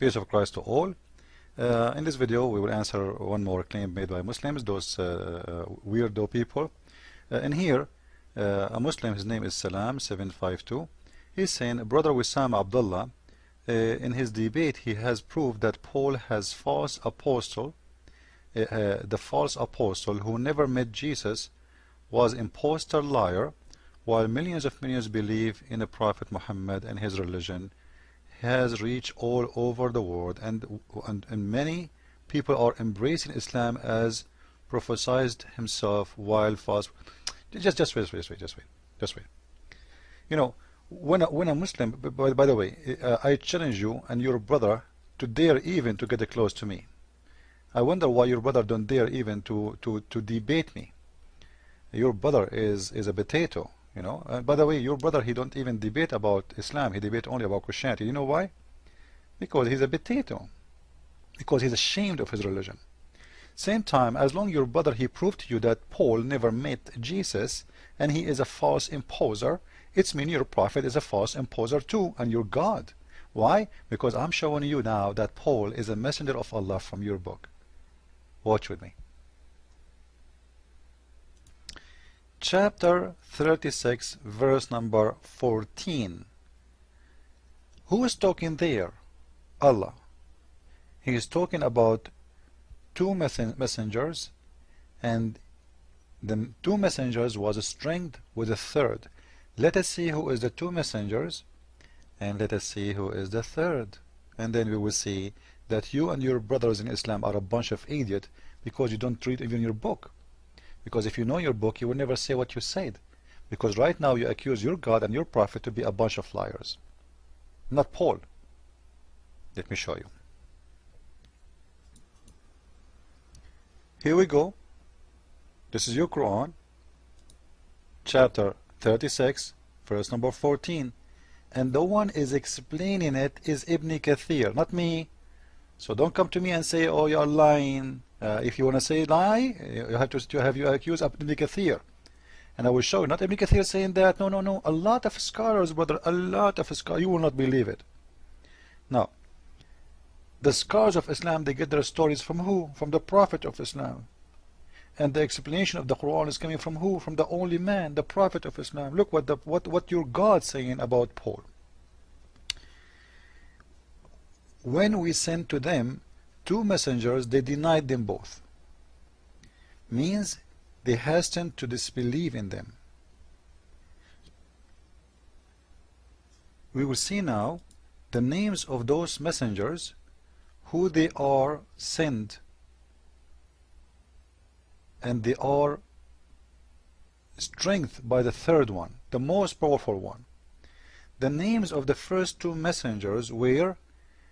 Peace of Christ to all. In this video we will answer one more claim made by Muslims, those weirdo people. In here, a Muslim, his name is Salam752. He's saying, Brother Wissam Abdullah, in his debate he has proved that Paul has false apostle, the false apostle who never met Jesus was impostor liar, while millions of millions believe in the Prophet Muhammad and his religion has reached all over the world, and many people are embracing Islam as prophesied himself while false. Just wait. You know, when a Muslim, by the way, I challenge you and your brother to dare even to get close to me. I wonder why your brother don't dare even to debate me. Your brother is a potato. You know, by the way, your brother, he don't even debate about Islam. He debate only about Christianity. You know why? Because he's a potato. Because he's ashamed of his religion. Same time, as long your brother, he proved to you that Paul never met Jesus and he is a false imposer, it's mean your prophet is a false imposer too, and your God. Why? Because I'm showing you now that Paul is a messenger of Allah from your book. Watch with me. Chapter 36, verse number 14. Who is talking there? Allah. He is talking about two messengers, and the two messengers was stringed with a third. Let us see who is the two messengers, and let us see who is the third. And then we will see that you and your brothers in Islam are a bunch of idiots because you don't read even your book. Because if you know your book, you will never say what you said. Because right now you accuse your God and your prophet to be a bunch of liars. Not Paul. Let me show you. Here we go. This is your Quran. Chapter 36, verse number 14. And the one is explaining it is Ibn Kathir, not me. So don't come to me and say, oh, you're lying. If you want to say lie, you have to have you accused of Ibn Kathir. And I will show you, not Ibn Kathir saying that. No. A lot of scholars, brother, a lot of scholars. You will not believe it. Now, the scholars of Islam, they get their stories from who? From the Prophet of Islam. And the explanation of the Quran is coming from who? From the only man, the Prophet of Islam. Look what your God saying about Paul. When we sent to them two messengers, they denied them both. Means they hastened to disbelieve in them. We will see now the names of those messengers, who they are sent, and they are strengthened by the third one, the most powerful one. The names of the first two messengers were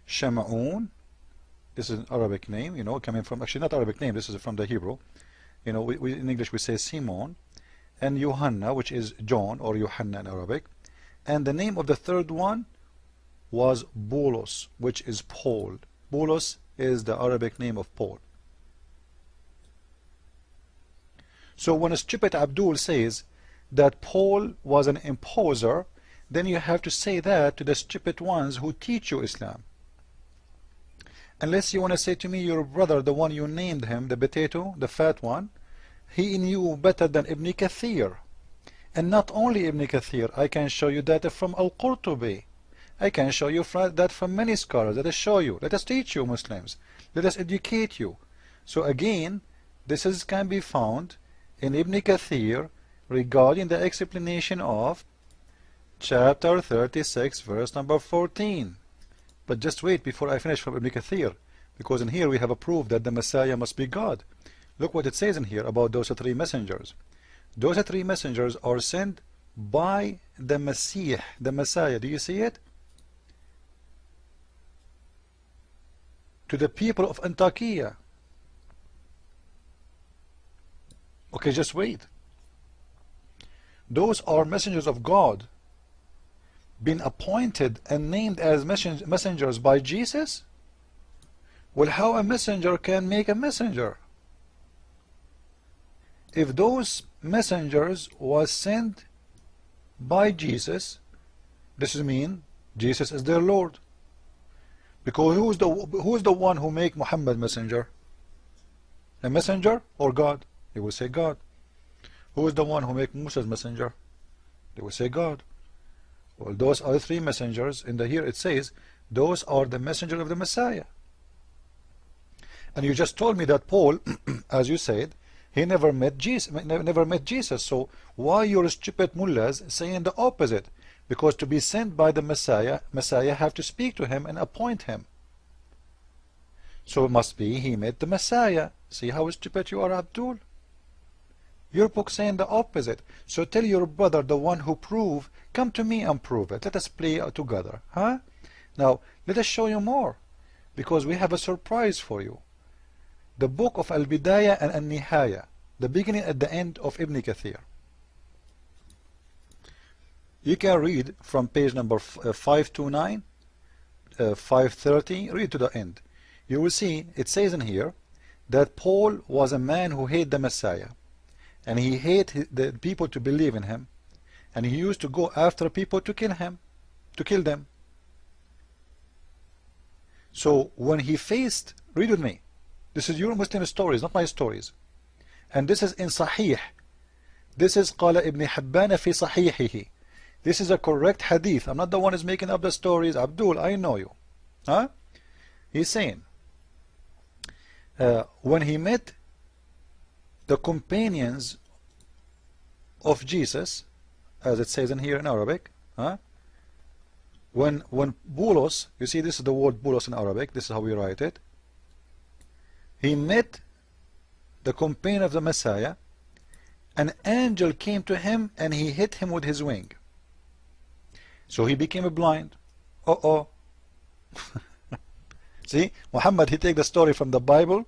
Sham'un. This is an Arabic name, you know, coming from, actually not Arabic name, this is from the Hebrew. You know, we in English we say Simon, and Yohanna, which is John, or Yohanna in Arabic. And the name of the third one was Boulos, which is Paul. Boulos is the Arabic name of Paul. So when a stupid Abdul says that Paul was an imposer, then you have to say that to the stupid ones who teach you Islam. Unless you want to say to me, your brother, the one you named him, the potato, the fat one, he knew better than Ibn Kathir. And not only Ibn Kathir, I can show you that from Al-Qurtubi. I can show you that from many scholars. Let us show you. Let us teach you, Muslims. Let us educate you. So again, this can be found in Ibn Kathir regarding the explanation of chapter 36, verse number 14. But just wait before I finish from Ibn Kathir, because in here we have a proof that the Messiah must be God. Look what it says in here about those three messengers. Those three messengers are sent by the Messiah, the Messiah. Do you see it? To the people of Antakya. Okay, just wait. Those are messengers of God, been appointed and named as messengers by Jesus? Well, how a messenger can make a messenger? If those messengers was sent by Jesus, this means Jesus is their Lord. Because who's the one who make Muhammad messenger? A messenger or God? They will say God. Who is the one who make Musa's messenger? They will say God. Well, those are the three messengers. In the here it says those are the messengers of the Messiah. And you just told me that Paul, as you said, he never met Jesus. So why your stupid mullahs saying the opposite? Because to be sent by the Messiah have to speak to him and appoint him. So it must be he met the Messiah. See how stupid you are, Abdul? Your book saying the opposite. So tell your brother, the one who prove, come to me and prove it. Let us play together. Huh? Now, let us show you more. Because we have a surprise for you. The book of Al-Bidayah and Al-Nihaya. The beginning and the end of Ibn Kathir. You can read from page number 529, 530, read to the end. You will see, it says in here, that Paul was a man who hated the Messiah. And he hated the people to believe in him. And he used to go after people to kill him, to kill them. So when he faced, read with me, this is your Muslim stories, not my stories. And this is in Sahih. This is قال ابن حبان في صحيحه. This is a correct hadith. I'm not the one who's making up the stories. Abdul, I know you. Huh? He's saying, when he met the companions of Jesus, as it says in here in Arabic, huh? when Bulos, you see this is the word Bulos in Arabic, this is how we write it. He met the companion of the Messiah. An angel came to him and he hit him with his wing. So he became blind. See, Muhammad, he take the story from the Bible,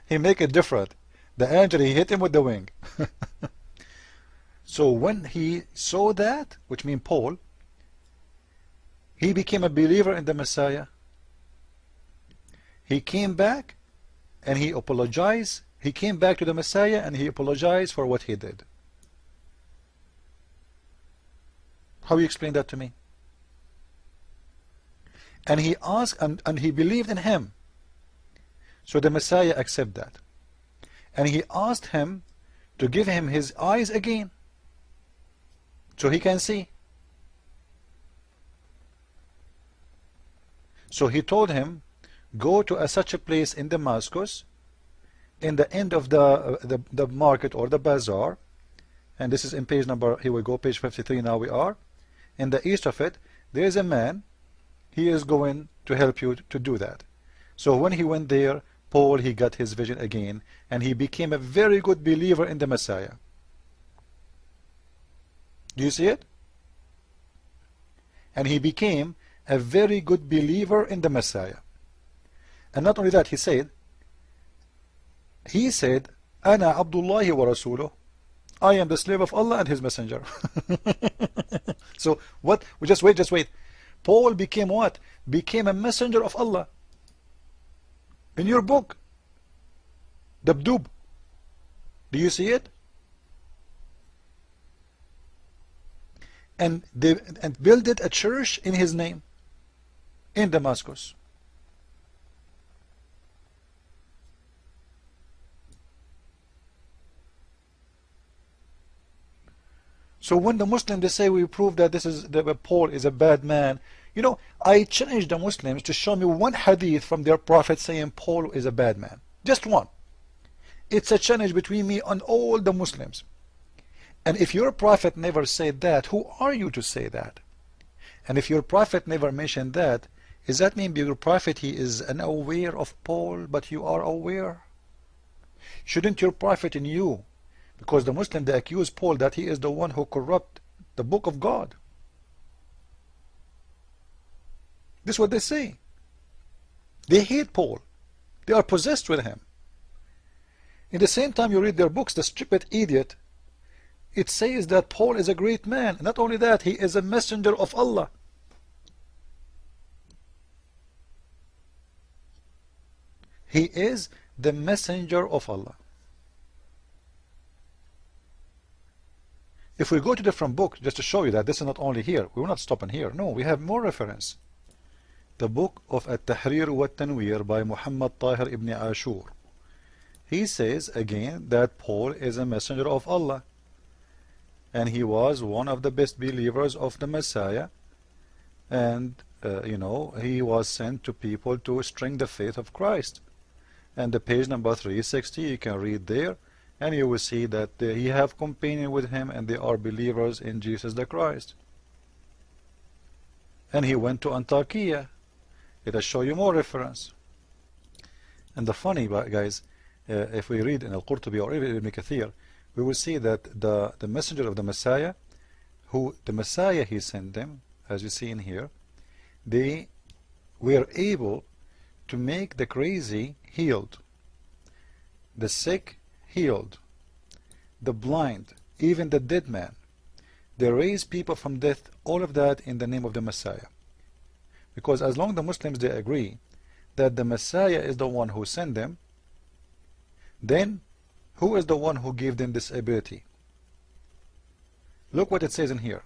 he make it different. The angel, he hit him with the wing. So when he saw that, which means Paul, he became a believer in the Messiah. He came back and he apologized. He came back to the Messiah and he apologized for what he did. How you explain that to me? And he asked, and he believed in him. So the Messiah accepted that. And he asked him to give him his eyes again, so he can see. So he told him, go to such a place in Damascus, in the end of the market or the bazaar, and this is in page number, here we go, page 53 now we are. In the east of it, there is a man, he is going to help you to do that. So when he went there, Paul, he got his vision again, and he became a very good believer in the Messiah. Do you see it? And he became a very good believer in the Messiah. And not only that, he said, Ana Abdullahi wa Rasuluh. I am the slave of Allah and his messenger. So what? Just wait. Paul became what? Became a messenger of Allah. In your book, Dabdub. Do you see it? And built it a church in his name in Damascus. So when the Muslims, they say we prove that that Paul is a bad man, you know, I challenge the Muslims to show me one hadith from their prophet saying Paul is a bad man. Just one. It's a challenge between me and all the Muslims. And if your prophet never said that, who are you to say that? And if your prophet never mentioned that, does that mean your prophet, he is unaware of Paul, but you are aware? Shouldn't your prophet in you, because the Muslim, they accuse Paul that he is the one who corrupt the book of God. This is what they say. They hate Paul. They are possessed with him. In the same time you read their books, the stupid idiot, it says that Paul is a great man. Not only that, he is a messenger of Allah. He is the messenger of Allah. If we go to different books, just to show you that this is not only here, we will not stop in here. No, we have more reference. the book of At-Tahrir wa Tanwir by Muhammad Tahir ibn Ashur. He says again that Paul is a messenger of Allah, and he was one of the best believers of the Messiah, and he was sent to people to strengthen the faith of Christ. And the page number 360, you can read there, and you will see that he have companion with him, and they are believers in Jesus the Christ. And he went to Antakya. Let us show you more reference. And the funny, guys, if we read in Al-Qurtubi or even Ibn Kathir, we will see that the messenger of the Messiah, the Messiah he sent them, as you see in here, they were able to make the crazy healed, the sick healed, the blind, even the dead man. They raised people from death, all of that in the name of the Messiah. Because as long as the Muslims, they agree that the Messiah is the one who sent them, then who is the one who gave them this ability? Look what it says in here.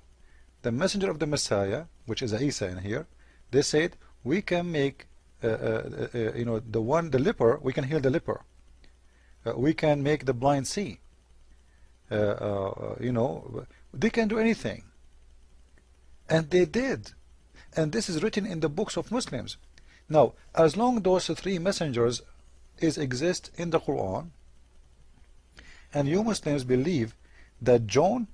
The messenger of the Messiah, which is Isa in here, they said, we can make the leper, we can heal the leper. We can make the blind see. They can do anything. And they did. And this is written in the books of Muslims. Now, as long as those three messengers exist in the Quran, and you Muslims believe that John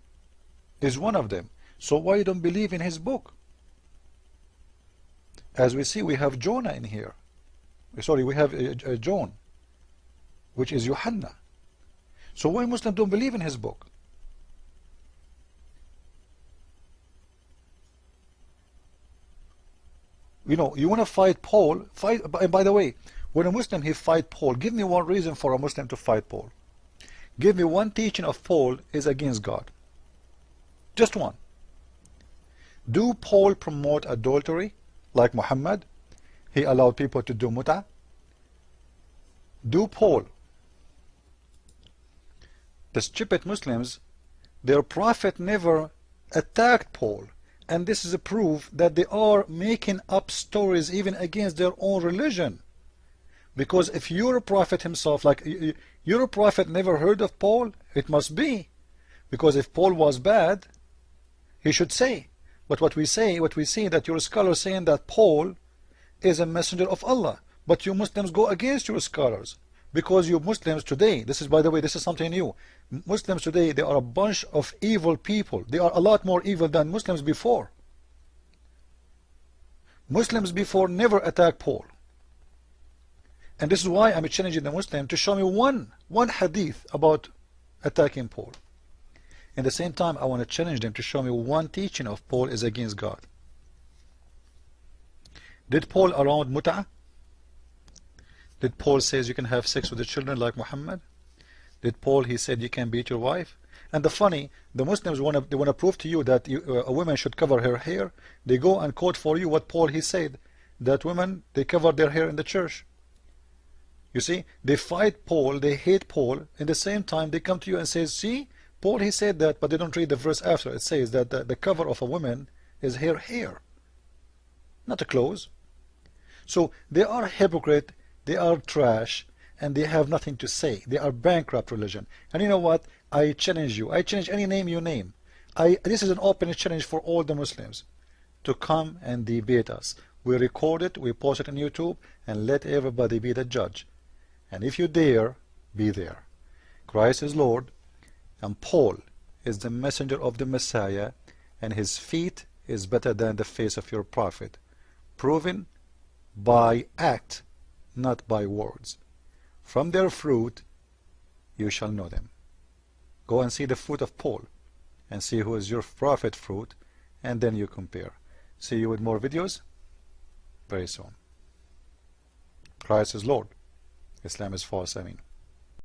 is one of them, so why you don't believe in his book? As we see, we have Jonah in here. Sorry, we have John, which is Yohanna. So why Muslims don't believe in his book? You want to fight Paul, fight. And by the way, when a Muslim he fight Paul, give me one reason for a Muslim to fight Paul. Give me one teaching of Paul is against God. Just one. Do Paul promote adultery like Muhammad? He allowed people to do mut'ah. Do Paul? The stupid Muslims, their prophet never attacked Paul. And this is a proof that they are making up stories even against their own religion. Because if your prophet himself, like your prophet never heard of Paul, it must be. Because if Paul was bad, he should say. But what we see that your scholars saying that Paul is a messenger of Allah. But you Muslims go against your scholars. Because you Muslims today, this is, by the way, this is something new. Muslims today, they are a bunch of evil people. They are a lot more evil than Muslims before. Muslims before never attacked Paul. And this is why I'm challenging the Muslim to show me one hadith about attacking Paul. At the same time, I want to challenge them to show me one teaching of Paul is against God. Did Paul around mut'ah? Did Paul says you can have sex with the children like Muhammad? Did Paul, he said you can beat your wife? And the funny, the Muslims want to prove to you that a woman should cover her hair. They go and quote for you what Paul he said, that women, they cover their hair in the church. You see, they fight Paul, they hate Paul. In the same time, they come to you and say, see, Paul he said that, but they don't read the verse after. It says that the cover of a woman is her hair, not the clothes. So they are hypocrite. They are trash, and they have nothing to say. They are bankrupt religion. And you know what? I challenge you. I challenge any name you name. This is an open challenge for all the Muslims to come and debate us. We record it, we post it on YouTube, and let everybody be the judge. And if you dare, be there. Christ is Lord, and Paul is the messenger of the Messiah, and his feet is better than the face of your prophet. Proven by act, not by words. From their fruit you shall know them. Go and see the fruit of Paul and see who is your prophet fruit, and then you compare. See you with more videos very soon. Christ is Lord. Islam is false. Ameen.